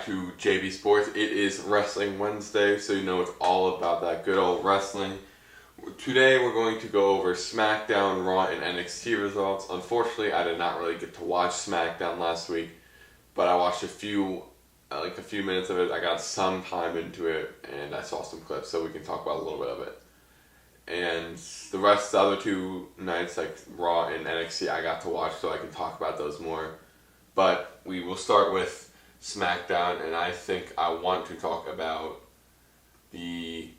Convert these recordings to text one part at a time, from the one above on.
back to JB Sports. It is Wrestling Wednesday, so you know it's all about that good old wrestling. Today we're going to go over SmackDown, Raw, and NXT results. Unfortunately, I did not really get to watch SmackDown last week, but I watched a few minutes of it. I got some time into it, and I saw some clips, so we can talk about a little bit of it. And the other two nights, like Raw and NXT, I got to watch, so I can talk about those more. But we will start with SmackDown, and I think I want to talk about the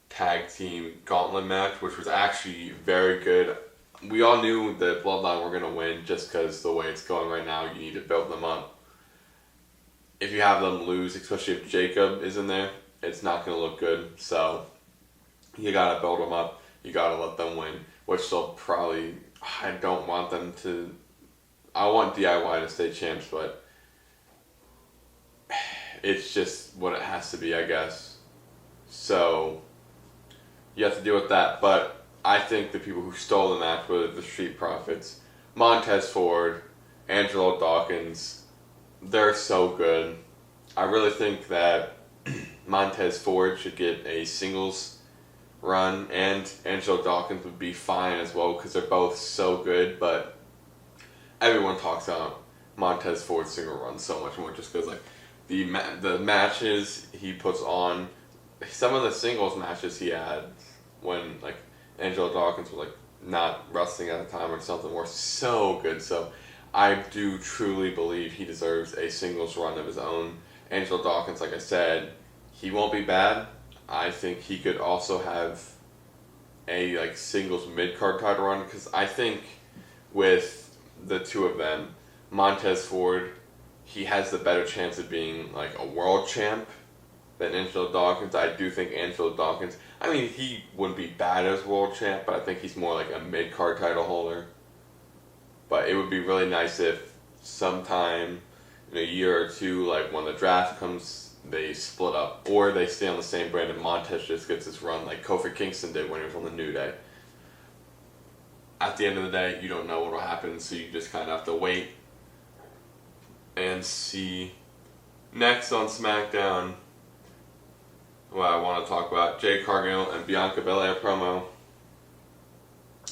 tag team gauntlet match, which was actually very good. We all knew the Bloodline were going to win just because the way it's going right now, you need to build them up. If you have them lose, especially if Jacob is in there, it's not going to look good. So you got to build them up. You got to let them win, which they'll probably... I don't want them to... I want DIY to stay champs, but it's just what it has to be, I guess. So you have to deal with that. But I think the people who stole the match were the Street Profits. Montez Ford, Angelo Dawkins, they're so good. I really think that Montez Ford should get a singles run, and Angelo Dawkins would be fine as well because they're both so good, but everyone talks about Montez Ford's single run so much more just because like the matches he puts on, some of the singles matches he had when like Angelo Dawkins was like not wrestling at the time or something were so good. So I do truly believe he deserves a singles run of his own. Angelo Dawkins, like I said, he won't be bad. I think he could also have a like singles mid-card title run because I think with the two of them, Montez Ford, he has the better chance of being like a world champ than Angelo Dawkins. I do think Angelo Dawkins, I mean, he wouldn't be bad as world champ, but I think he's more like a mid-card title holder. But it would be really nice if sometime in a year or two, like when the draft comes, they split up, or they stay on the same brand and Montez just gets his run like Kofi Kingston did when he was on the New Day. At the end of the day, you don't know what will happen, so you just kind of have to wait and see. Next on SmackDown, what I want to talk about, Jade Cargill and Bianca Belair promo.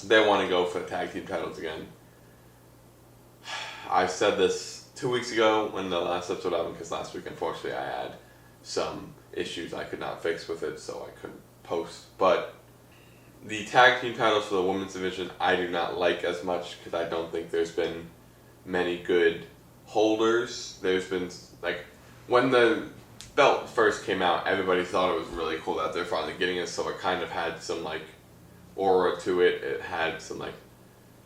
They want to go for the tag team titles again. I said this 2 weeks ago when the last episode happened, because last week, unfortunately, I had some issues I could not fix with it, so I couldn't post. But the tag team titles for the women's division, I do not like as much, because I don't think there's been many good holders. There's been, like, when the belt first came out, everybody thought it was really cool that they're finally getting it, so it kind of had some, like, aura to it. It had some, like,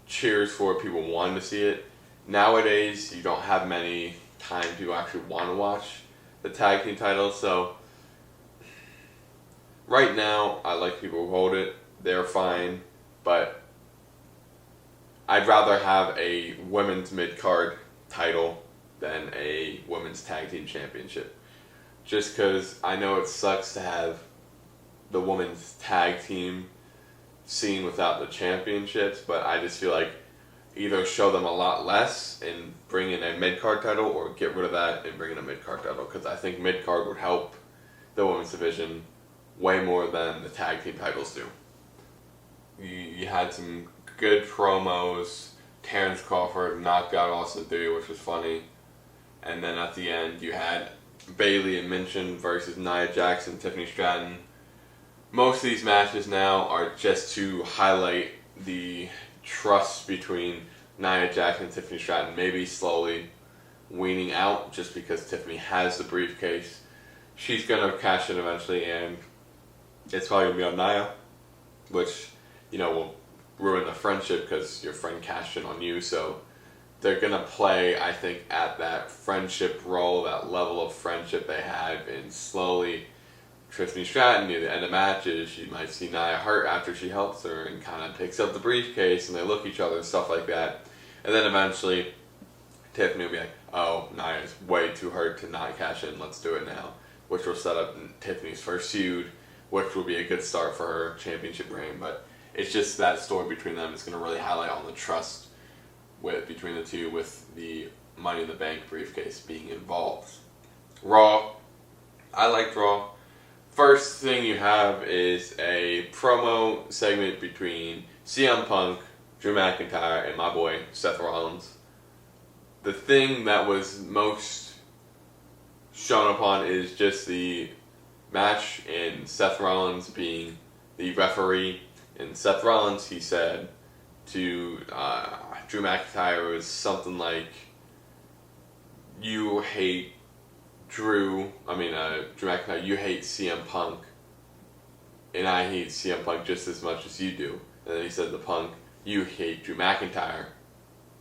cheers for it. People wanted to see it. Nowadays, you don't have many times people actually want to watch the tag team titles, so right now, I like people who hold it. They're fine, but I'd rather have a women's mid-card title than a women's tag team championship. Just because I know it sucks to have the women's tag team scene without the championships, but I just feel like either show them a lot less and bring in a mid-card title, or get rid of that and bring in a mid-card title, because I think mid-card would help the women's division way more than the tag team titles do. You had some good promos. Terrence Crawford knocked out Austin Theory, which was funny. And then at the end, you had Bayley and Minchin versus Nia Jax and Tiffany Stratton. Most of these matches now are just to highlight the trust between Nia Jax and Tiffany Stratton, maybe slowly weaning out just because Tiffany has the briefcase. She's going to cash in eventually, and it's probably going to be on Nia, which, you know, will ruin the friendship because your friend cashed in on you. So they're going to play, I think, at that friendship role, that level of friendship they have, and slowly Tiffany Stratton, near the end of matches, you might see Nia hurt after she helps her and kind of picks up the briefcase, and they look at each other and stuff like that. And then eventually, Tiffany will be like, oh, Nia's way too hurt to not cash in, let's do it now. Which will set up Tiffany's first feud, which will be a good start for her championship reign. But it's just that story between them is going to really highlight all the trust between the two, with the Money in the Bank briefcase being involved. Raw. I liked Raw. First thing you have is a promo segment between CM Punk, Drew McIntyre, and my boy Seth Rollins. The thing that was most shown upon is just the match and Seth Rollins being the referee. And Seth Rollins, he said to Drew McIntyre, was something like, "You hate Drew McIntyre, you hate CM Punk, and I hate CM Punk just as much as you do." And then he said to Punk, "You hate Drew McIntyre,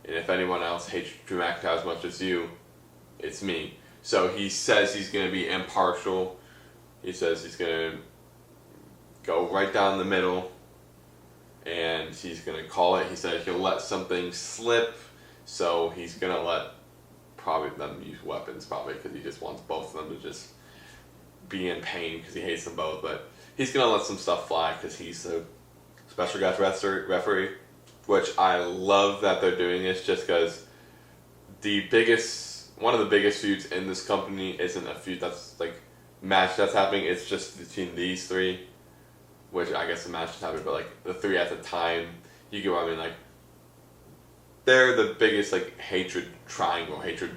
and if anyone else hates Drew McIntyre as much as you, it's me." So he says he's going to be impartial. He says he's going to go right down the middle, and he's going to call it. He said he'll let something slip, so he's going to let probably them use weapons, probably because he just wants both of them to just be in pain because he hates them both. But he's going to let some stuff fly because he's a special guest referee, which I love that they're doing this, just because one of the biggest feuds in this company isn't a feud that's like match that's happening. It's just between these three, which I guess the match is happening, but like the three at the time, you get what I mean. Like, they're the biggest like hatred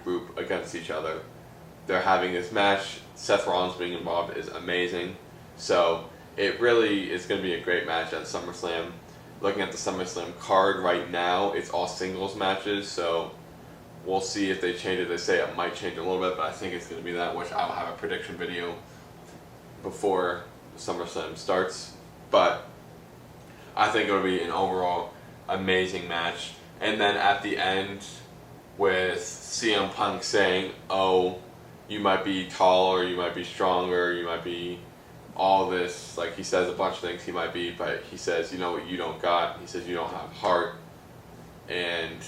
group against each other. They're having this match. Seth Rollins being involved is amazing. So it really is going to be a great match at SummerSlam. Looking at the SummerSlam card right now, it's all singles matches. So we'll see if they change it. They say it might change a little bit, but I think it's going to be that, which I'll have a prediction video before SummerSlam starts. But I think it'll be an overall amazing match. And then at the end, with CM Punk saying, "Oh, you might be taller, you might be stronger, you might be all this," like he says a bunch of things he might be, but he says, "You know what you don't got?" He says, "You don't have heart." And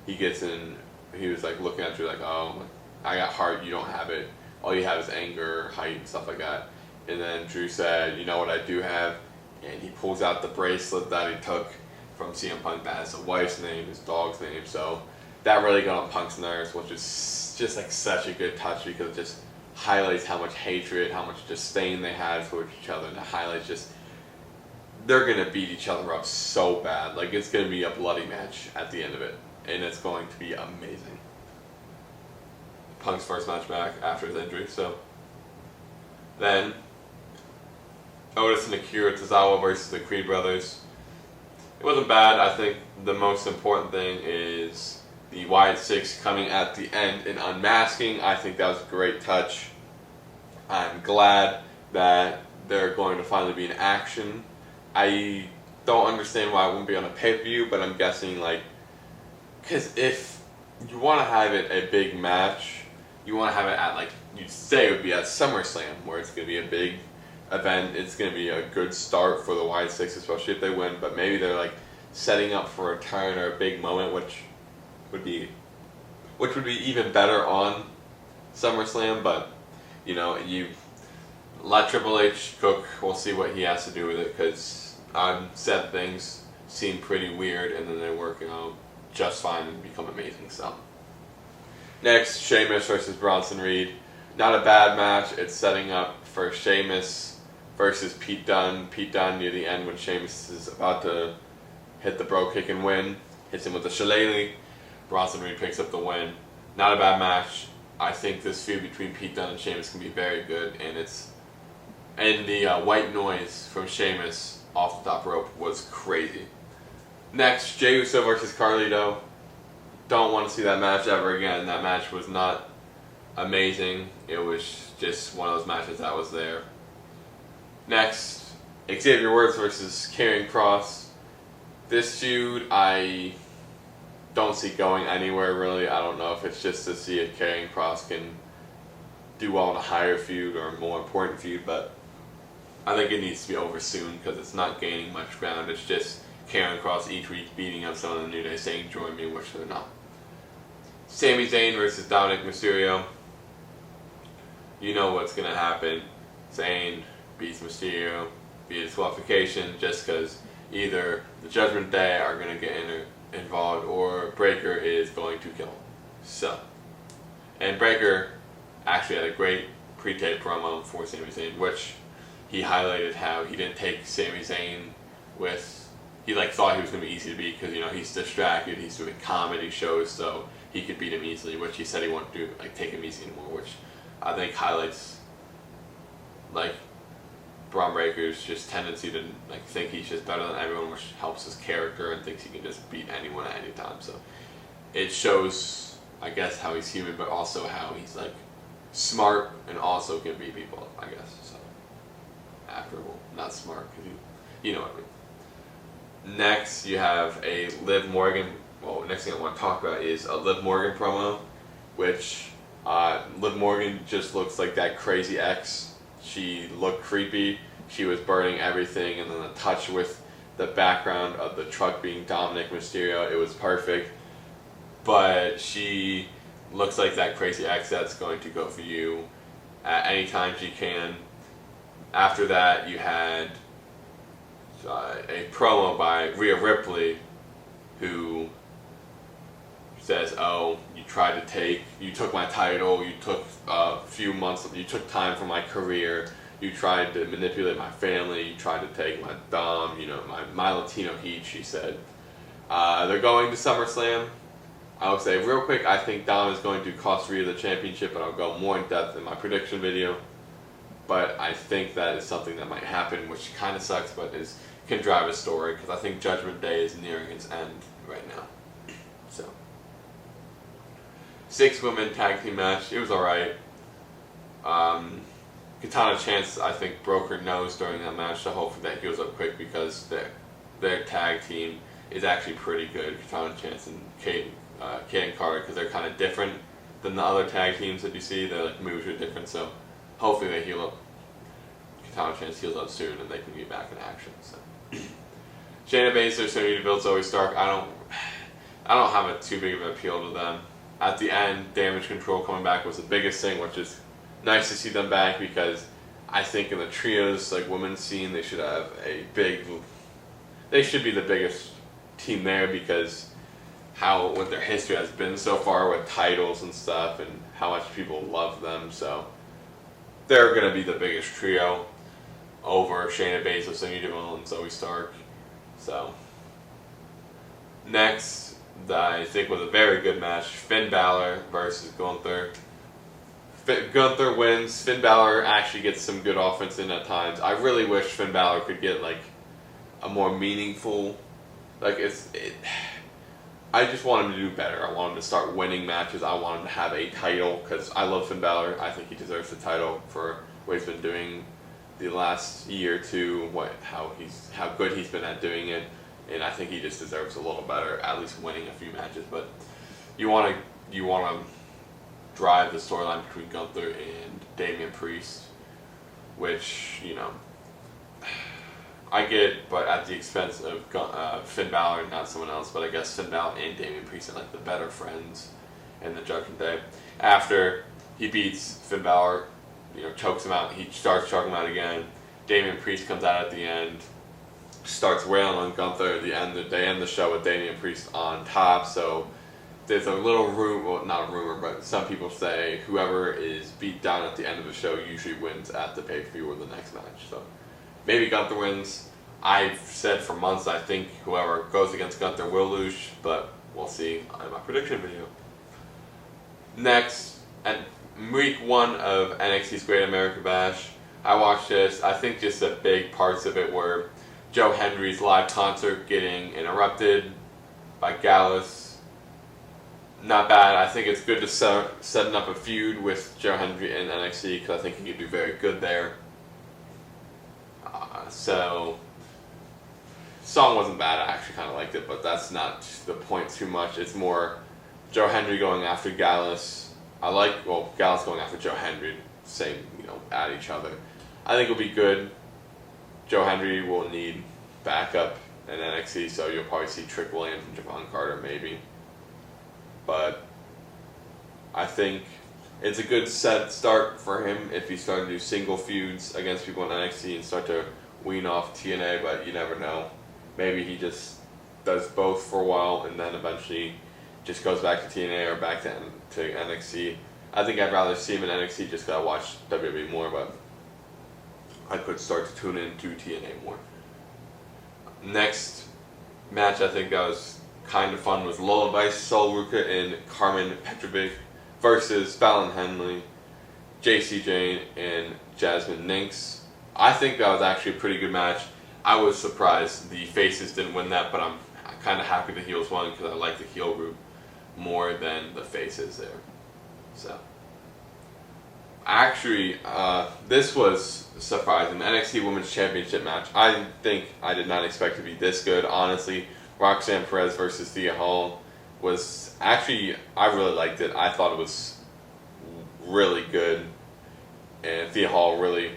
he gets in, he was like looking at you like, "Oh, I got heart, you don't have it. All you have is anger, height, and stuff like that." And then Drew said, "You know what I do have?" And he pulls out the bracelet that he took from CM Punk that has his wife's name, his dog's name. So that really got on Punk's nerves, which is just like such a good touch, because it just highlights how much hatred, how much disdain they had for each other, and it highlights just they're gonna beat each other up so bad. Like, it's gonna be a bloody match at the end of it, and it's going to be amazing. Punk's first match back after his injury. So then Otis and Akira Tozawa versus the Creed brothers. It wasn't bad. I think the most important thing is the Wyatt Six coming at the end and unmasking. I think that was a great touch. I'm glad that they're going to finally be in action. I don't understand why it wouldn't be on a pay-per-view, but I'm guessing, like, because if you want to have it a big match, you want to have it at, like, you'd say it would be at SummerSlam, where it's going to be a big event. It's going to be a good start for the Wyatt Six, especially if they win, but maybe they're like setting up for a turn or a big moment, which would be even better on SummerSlam. But you know, you let Triple H cook. We'll see what he has to do with it, because said things seem pretty weird, and then they're working out just fine and become amazing. So next, Sheamus versus Bronson Reed. Not a bad match. It's setting up for Sheamus versus Pete Dunne. Pete Dunne near the end, when Sheamus is about to hit the bro kick and win, hits him with the shillelagh. Bronson Reed picks up the win. Not a bad match. I think this feud between Pete Dunne and Sheamus can be very good, and the white noise from Sheamus off the top rope was crazy. Next, Jey Uso versus Carlito. Don't want to see that match ever again. That match was not amazing. It was just one of those matches that was there. Next, Xavier Woods versus Karrion Kross. This feud I don't see going anywhere, really. I don't know if it's just to see if Karrion Kross can do well in a higher feud or a more important feud, but I think it needs to be over soon, because it's not gaining much ground. It's just Karrion Kross each week beating up someone in the New Day saying, "Join me," which they're not. Sami Zayn versus Dominic Mysterio. You know what's going to happen. Zayn beats Mysterio via disqualification, just because either the Judgment Day are going to get involved or Breaker is going to kill him. So, and Breaker actually had a great pre-tape promo for Sami Zayn, which he highlighted how he didn't take Sami Zayn with, he thought he was going to be easy to beat because, he's distracted, he's doing comedy shows, so he could beat him easily, which he said he won't do, take him easy anymore, which I think highlights, Braun Breaker's just tendency to, think he's just better than everyone, which helps his character, and thinks he can just beat anyone at any time, so it shows, I guess, how he's human, but also how he's, smart and also can beat people, I guess, so. Well, not smart, because you know what I mean. Next, you have a Liv Morgan. Well, next thing I want to talk about is a Liv Morgan promo, which Liv Morgan just looks like that crazy ex. She looked creepy. She was burning everything, and then the touch with the background of the truck being Dominic Mysterio, it was perfect. But she looks like that crazy ex that's going to go for you at any time she can. After that, you had a promo by Rhea Ripley, who says, "Oh, you took my title, you took you took time from my career, you tried to manipulate my family, you tried to take my Dom, my Latino heat," she said. They're going to SummerSlam. I will say real quick, I think Dom is going to cost Rhea the championship, and I'll go more in depth in my prediction video. But I think that is something that might happen, which kind of sucks, but can drive a story, because I think Judgment Day is nearing its end right now. So, 6-woman tag team match. It was alright. Katana Chance, I think, broke her nose during that match, so hopefully that heals up quick, because their tag team is actually pretty good. Katana Chance and Kate and Carter, because they're kind of different than the other tag teams that you see. Their moves are different, so hopefully they heal up. Katana Chance heals up soon, and they can get back in action. So, Shayna Baszler, Sonya Deville, Zoe Stark. I don't have a too big of an appeal to them. At the end, Damage Control coming back was the biggest thing, which is nice to see them back, because I think in the trios, women's scene, they should have they should be the biggest team there, because what their history has been so far with titles and stuff, and how much people love them. So they're going to be the biggest trio over Shayna Baszler, Sonya Deville, and Zoe Stark. So next, I think was a very good match, Finn Balor versus Gunther. Gunther wins. Finn Balor actually gets some good offense in at times. I really wish Finn Balor could get a more meaningful, I just want him to do better. I want him to start winning matches. I want him to have a title, because I love Finn Balor. I think he deserves the title for what he's been doing the last year or two, how good he's been at doing it, and I think he just deserves a little better, at least winning a few matches. But you want to drive the storyline between Gunther and Damian Priest, which I get, but at the expense of Finn Balor and not someone else. But I guess Finn Balor and Damian Priest are the better friends in the Judgment Day. After he beats Finn Balor, chokes him out, he starts choking him out again. Damian Priest comes out at the end, starts wailing on Gunther. They end the show with Damian Priest on top. So there's a little rumor, well, not a rumor, but some people say whoever is beat down at the end of the show usually wins at the pay-per-view or the next match. So maybe Gunther wins. I've said for months I think whoever goes against Gunther will lose, but we'll see in my prediction video. Next, at week 1 of NXT's Great American Bash, I watched this. I think just the big parts of it were Joe Hendry's live concert getting interrupted by Gallus. Not bad. I think it's good to setting up a feud with Joe Hendry in NXT, because I think he could do very good there. So, song wasn't bad. I actually kind of liked it, but that's not the point too much. It's more Joe Hendry going after Gallus. Gallus going after Joe Hendry, same, at each other. I think it'll be good. Joe Hendry will need backup in NXT, so you'll probably see Trick Williams and Javon Carter maybe. But I think it's a good start for him if he's starting to do single feuds against people in NXT and start to wean off TNA, but you never know. Maybe he just does both for a while and then eventually just goes back to TNA or back to NXT. I think I'd rather see him in NXT just because I watch WWE more, but I could start to tune into TNA more. Next match I think that was kind of fun was Lola Vice, Sol Ruka, and Carmen Petrovic versus Fallon Henley, JC Jane, and Jasmine Ninks. I think that was actually a pretty good match. I was surprised the faces didn't win that, but I'm kind of happy the heels won because I like the heel group more than the faces there. So, actually, this was surprising. The NXT Women's Championship match. I think I did not expect to be this good, honestly. Roxanne Perez versus Thea Hall was actually, I really liked it. I thought it was really good. And Thea Hall really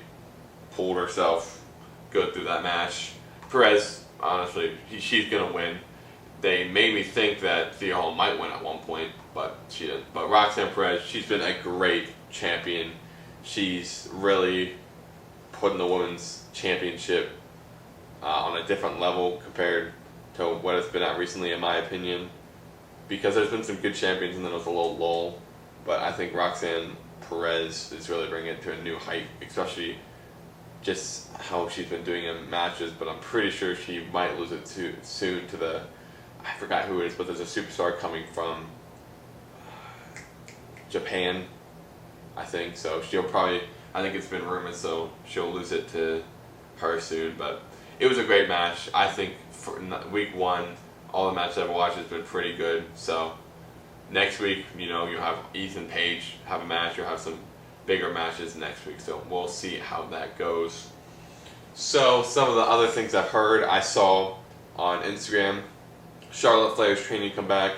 pulled herself good through that match. Perez, honestly, she's going to win. They made me think that Thea Hall might win at one point, but she didn't. But Roxanne Perez, she's been a great champion. She's really putting the women's championship on a different level compared to what it's been at recently, in my opinion. Because there's been some good champions and then it was a little lull. But I think Roxanne Perez is really bringing it to a new height, especially just how she's been doing in matches. But I'm pretty sure she might lose it soon to the, I forgot who it is, but there's a superstar coming from Japan, I think. So she'll probably, I think it's been rumored, so she'll lose it to her soon. But it was a great match. I think for week one, all the matches I've watched has been pretty good. So next week, you have Ethan Page have a match. You'll have some bigger matches next week. So we'll see how that goes. So some of the other things I've heard, I saw on Instagram, Charlotte Flair's training come back.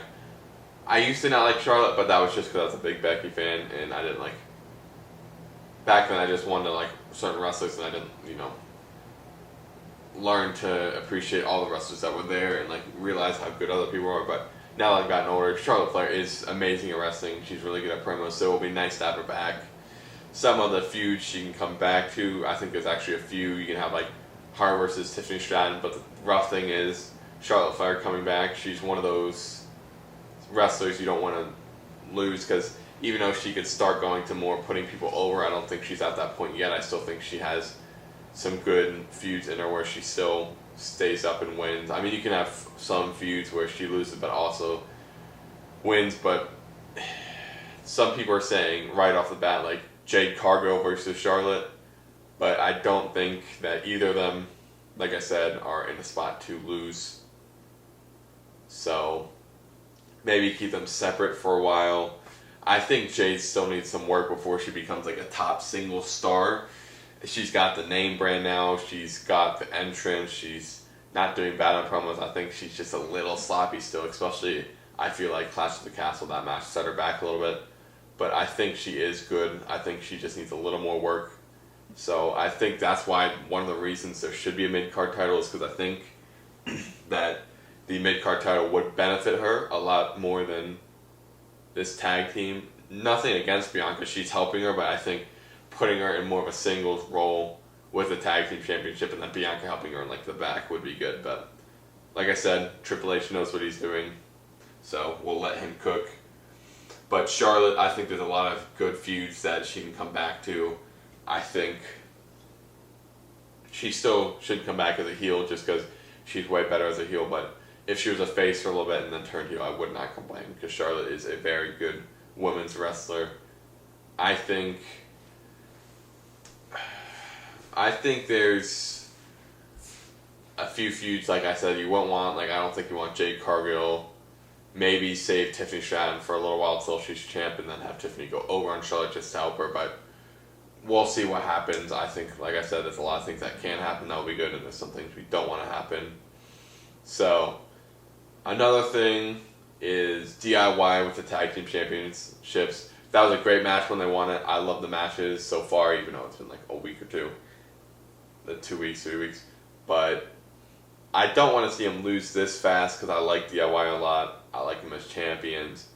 I used to not like Charlotte, but that was just because I was a big Becky fan, and I didn't like. Back then, I just wanted to like certain wrestlers, and I didn't, learn to appreciate all the wrestlers that were there and like realize how good other people are. But now that I've gotten older, Charlotte Flair is amazing at wrestling. She's really good at promos, so it will be nice to have her back. Some of the feuds she can come back to, I think there's actually a few. You can have like her versus Tiffany Stratton, but the rough thing is Charlotte Flair coming back. She's one of those wrestlers you don't want to lose because even though she could start going to more putting people over, I don't think she's at that point yet. I still think she has some good feuds in her where she still stays up and wins. I mean, you can have some feuds where she loses but also wins, but some people are saying right off the bat, like Jade Cargill versus Charlotte, but I don't think that either of them, like I said, are in a spot to lose. So maybe keep them separate for a while. I think Jade still needs some work before she becomes like a top single star. She's got the name brand now. She's got the entrance. She's not doing bad on promos. I think she's just a little sloppy still, especially I feel like Clash of the Castle, that match set her back a little bit. But I think she is good. I think she just needs a little more work. So I think that's why one of the reasons there should be a mid-card title is because I think that the mid-card title would benefit her a lot more than this tag team. Nothing against Bianca. She's helping her, but I think putting her in more of a singles role with the tag team championship and then Bianca helping her in like the back would be good. But like I said, Triple H knows what he's doing, so we'll let him cook. But Charlotte, I think there's a lot of good feuds that she can come back to. I think she still should come back as a heel just because she's way better as a heel. But if she was a face for a little bit and then turned heel, I would not complain because Charlotte is a very good women's wrestler. I think there's a few feuds, like I said, you won't want. Like I don't think you want Jade Cargill. Maybe save Tiffany Stratton for a little while until she's champ and then have Tiffany go over on Charlotte just to help her. But we'll see what happens. I think, like I said, there's a lot of things that can happen that will be good, and there's some things we don't want to happen. So another thing is DIY with the tag team championships. That was a great match when they won it. I love the matches so far, even though it's been like a week or two. 2 weeks, 3 weeks. But I don't want to see them lose this fast because I like DIY a lot. I like them as champions.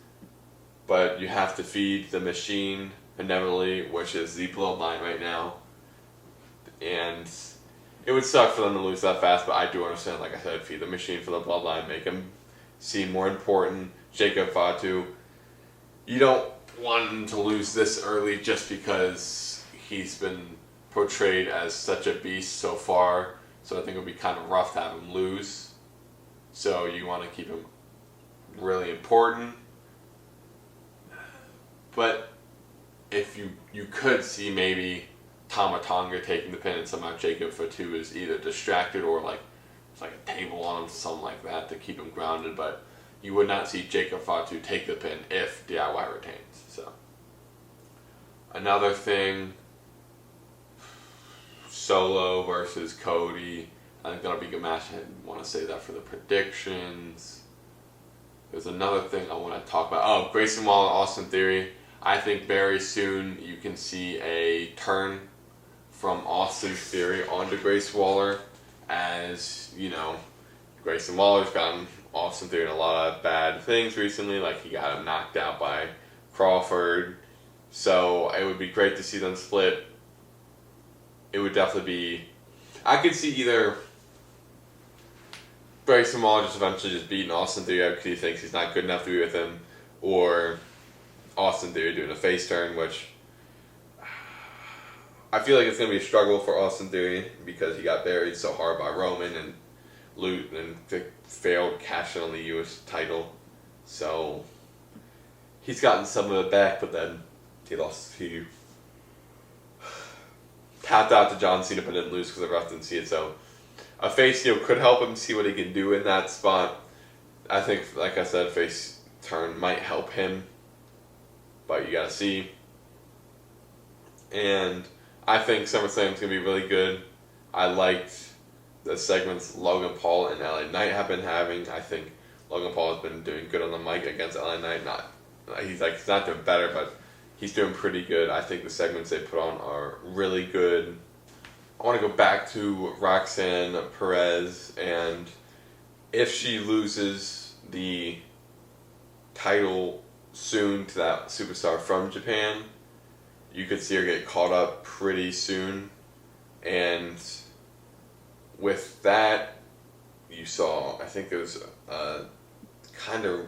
But you have to feed the machine inevitably, which is the bloodline right now. And it would suck for them to lose that fast, but I do understand, like I said, feed the machine for the bloodline, make them seem more important. Jacob Fatu, you don't want him to lose this early just because he's been portrayed as such a beast so far. So I think it would be kind of rough to have him lose. So you want to keep him really important. But if you could see maybe Tama Tonga taking the pin and somehow Jacob Fatu is either distracted or like it's like a table on him, something like that to keep him grounded. But you would not see Jacob Fatu take the pin if DIY retains. So another thing, Solo versus Cody. I think that'll be a good match. I want to say that for the predictions. There's another thing I want to talk about. Oh, Grayson Waller, Austin Theory. I think very soon you can see a turn from Austin Theory onto Grace Waller, as you know, Grayson Waller's gotten Austin Theory in a lot of bad things recently, like he got him knocked out by Crawford. So it would be great to see them split. It would definitely be. I could see either Grayson Waller just eventually just beating Austin Theory out because he thinks he's not good enough to be with him, or Austin Theory doing a face turn, which I feel like it's going to be a struggle for Austin Theory because he got buried so hard by Roman and Loot and failed cashing on the U.S. title. So he's gotten some of it back, but then he tapped out to John Cena but didn't lose because the ref didn't see it. So a face heel could help him see what he can do in that spot. I think, like I said, face turn might help him, but you gotta see. And I think SummerSlam's gonna be really good. I liked the segments Logan Paul and LA Knight have been having. I think Logan Paul has been doing good on the mic against LA Knight. He's not doing better, but he's doing pretty good. I think the segments they put on are really good. I want to go back to Roxanne Perez, and if she loses the title soon to that superstar from Japan, you could see her get caught up pretty soon. And with that, you saw, I think there was a kind of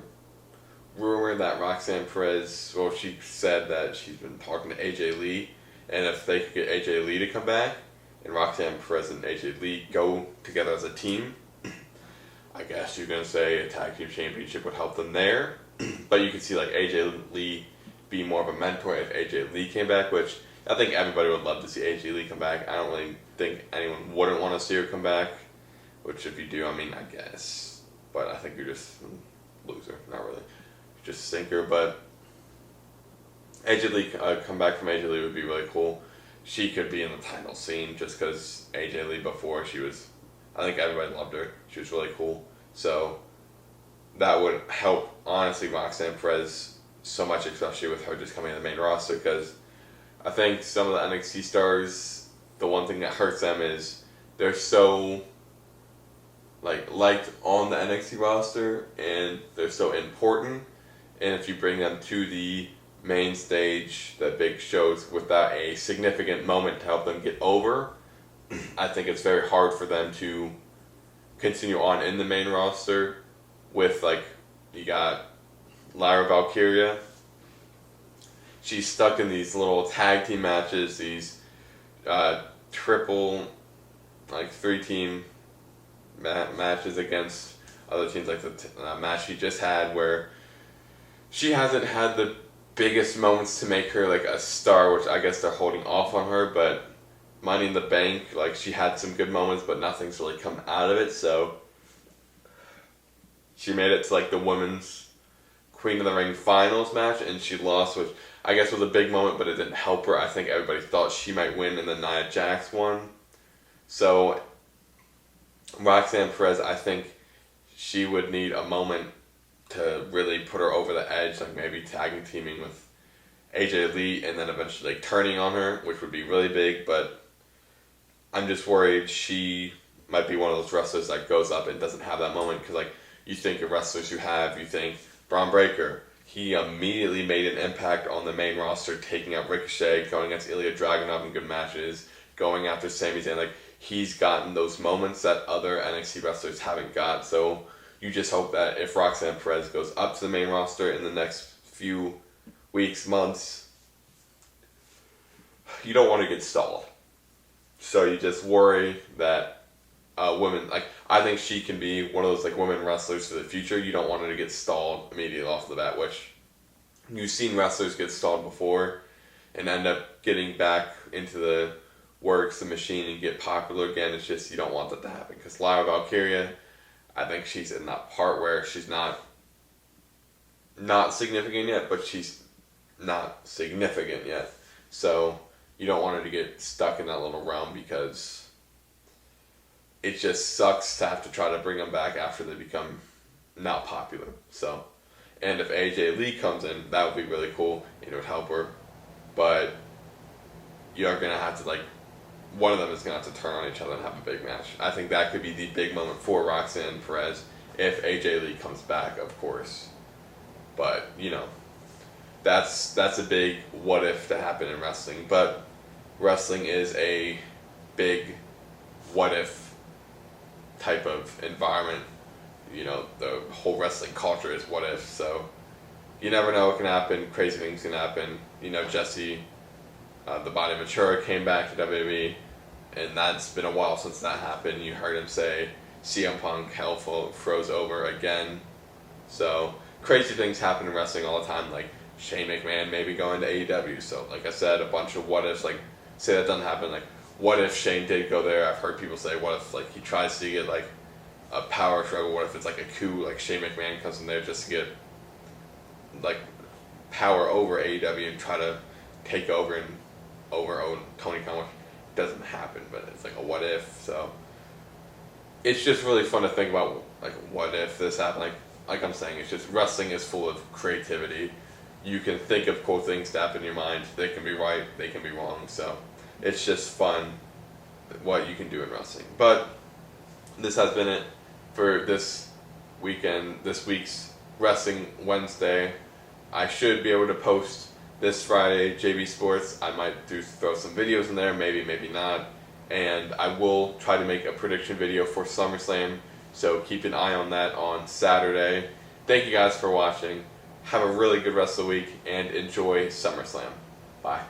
rumor that Roxanne Perez, well, she said that she's been talking to AJ Lee, and if they could get AJ Lee to come back, and Roxanne Perez and AJ Lee go together as a team, I guess you're going to say a tag team championship would help them there. But you could see like AJ Lee be more of a mentor if AJ Lee came back, which I think everybody would love to see AJ Lee come back. I don't really think anyone wouldn't want to see her come back, which if you do, I mean, I guess. But I think you're just a loser, not really. You're just a sinker, but AJ Lee, come back from AJ Lee would be really cool. She could be in the title scene just because AJ Lee before she was, I think everybody loved her. She was really cool. So that would help, honestly, Roxanne Perez so much, especially with her just coming in the main roster, because I think some of the NXT stars, the one thing that hurts them is they're so liked on the NXT roster and they're so important, and if you bring them to the main stage, the big shows, without a significant moment to help them get over, I think it's very hard for them to continue on in the main roster with, you got Lyra Valkyria. She's stuck in these little tag team matches, these triple, 3-team matches against other teams, like the match she just had where she hasn't had the biggest moments to make her a star, which I guess they're holding off on her, but Money in the Bank, she had some good moments, but nothing's really come out of it, so she made it to the women's Queen of the Ring finals match, and she lost, which I guess was a big moment, but it didn't help her. I think everybody thought she might win, and then Nia Jax won. So Roxanne Perez, I think she would need a moment to really put her over the edge, maybe tagging teaming with AJ Lee and then eventually turning on her, which would be really big, but I'm just worried she might be one of those wrestlers that goes up and doesn't have that moment, because you think of wrestlers you think Braun Breaker, he immediately made an impact on the main roster, taking out Ricochet, going against Ilya Dragunov in good matches, going after Sami Zayn. He's gotten those moments that other NXT wrestlers haven't got. So you just hope that if Roxanne Perez goes up to the main roster in the next few weeks, months, you don't want to get stalled. So you just worry that women, like, I think she can be one of those, like, women wrestlers for the future. You don't want her to get stalled immediately off the bat, which you've seen wrestlers get stalled before and end up getting back into the works, the machine, and get popular again. It's just, you don't want that to happen. Because Lyra Valkyria, I think she's in that part where she's not significant yet, but she's not significant yet. So you don't want her to get stuck in that little realm, because it just sucks to have to try to bring them back after they become not popular. So, and if AJ Lee comes in, that would be really cool. It would help her. But you're going to have to, like, one of them is going to have to turn on each other and have a big match. I think that could be the big moment for Roxanne Perez if AJ Lee comes back, of course. But, you know, that's a big what if to happen in wrestling. But wrestling is a big what if type of environment. You know, the whole wrestling culture is what if. So you never know what can happen. Crazy things can happen. You know, Jesse, the Body Ventura, came back to WWE, and that's been a while since that happened. You heard him say CM Punk hell froze over again. So crazy things happen in wrestling all the time, like Shane McMahon maybe going to AEW. So like I said, a bunch of what ifs. Like, say that doesn't happen, like what if Shane did go there? I've heard people say, what if, like, he tries to get, like, a power struggle? What if it's like a coup, like Shane McMahon comes in there just to get, like, power over AEW and try to take over and overown Tony Khan? It doesn't happen, but it's like a what if. So it's just really fun to think about, like, what if this happened. Like I'm saying, it's just, wrestling is full of creativity. You can think of cool things to happen in your mind. They can be right, they can be wrong. So it's just fun what you can do in wrestling. But this has been it for this weekend, this week's Wrestling Wednesday. I should be able to post this Friday, JB Sports. I might throw some videos in there, maybe not. And I will try to make a prediction video for SummerSlam, so keep an eye on that on Saturday. Thank you guys for watching. Have a really good rest of the week, and enjoy SummerSlam. Bye.